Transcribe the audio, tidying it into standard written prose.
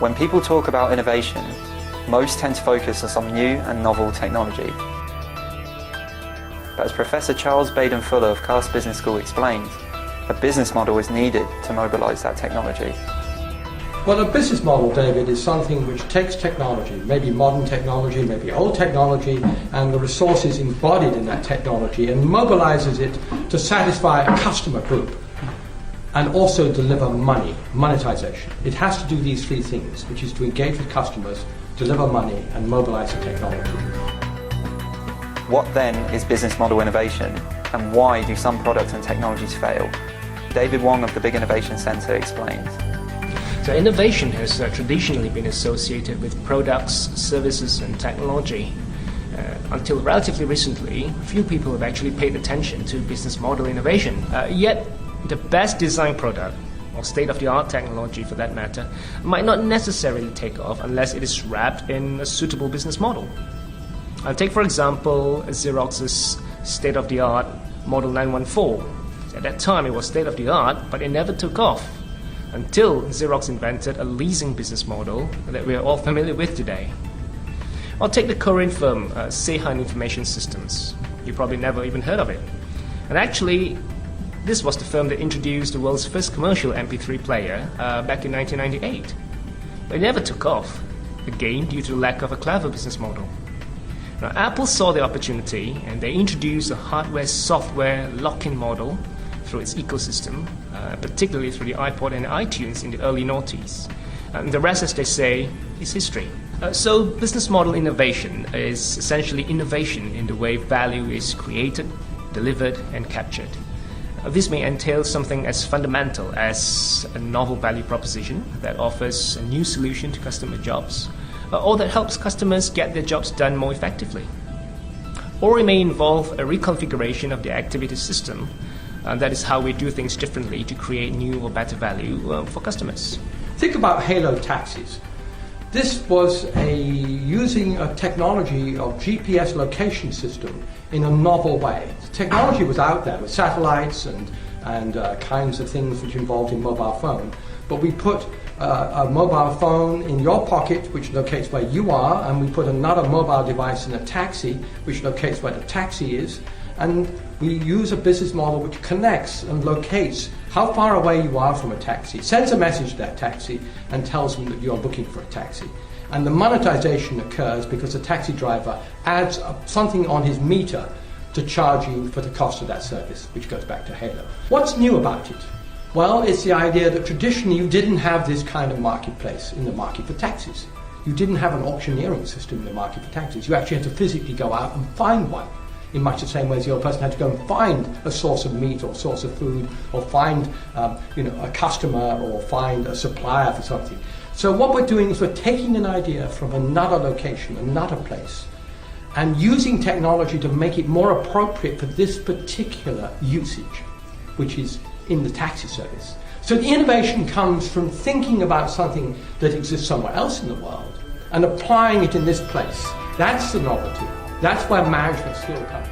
When people talk about innovation, most tend to focus on some new and novel technology. But as Professor Charles Baden-Fuller of Cass Business School explains, a business model is needed to mobilise that technology. Well, a business model, David, is something which takes technology, maybe modern technology, maybe old technology, and the resources embodied in that technology, and mobilises it to satisfy a customer group and also deliver money, monetization. It has to do these three things, which is to engage with customers, deliver money, and mobilise the technology. What then is business model innovation, and why do some products and technologies fail? David Wong of the Big Innovation Centre explains. So innovation has traditionally been associated with products, services and technology. Until relatively recently, few people have actually paid attention to business model innovation. Yet the best designed product, or state-of-the-art technology for that matter, might not necessarily take off unless it is wrapped in a suitable business model. Take for example Xerox's state-of-the-art Model 914. At that time it was state-of-the-art, but it never took off until Xerox invented a leasing business model that we are all familiar with today. Or take the Korean firm Sehan Information Systems. You probably never even heard of it. And actually, this was the firm that introduced the world's first commercial MP3 player back in 1998. But it never took off, again due to the lack of a clever business model. Now, Apple saw the opportunity and they introduced a hardware-software lock-in model through its ecosystem, particularly through the iPod and iTunes in the early noughties. And the rest, as they say, is history. So business model innovation is essentially innovation in the way value is created, delivered and captured. This may entail something as fundamental as a novel value proposition that offers a new solution to customer jobs, or that helps customers get their jobs done more effectively. Or it may involve a reconfiguration of the activity system. That is how we do things differently to create new or better value for customers. Think about Halo taxis. This was using a technology of GPS location system in a novel way. The technology was out there with satellites and kinds of things which involved in mobile phone, but we put a mobile phone in your pocket which locates where you are, and we put another mobile device in a taxi which locates where the taxi is, and we use a business model which connects and locates how far away you are from a taxi, sends a message to that taxi and tells them that you're looking for a taxi. And the monetization occurs because the taxi driver adds something on his meter to charge you for the cost of that service, which goes back to Halo. What's new about it? Well, it's the idea that traditionally you didn't have this kind of marketplace in the market for taxis. You didn't have an auctioneering system in the market for taxis. You actually had to physically go out and find one, in much the same way as the old person had to go and find a source of meat or source of food, or find a customer, or find a supplier for something. So what we're doing is we're taking an idea from another location, another place, and using technology to make it more appropriate for this particular usage, which is in the taxi service. So the innovation comes from thinking about something that exists somewhere else in the world and applying it in this place. That's the novelty. That's where management skill comes.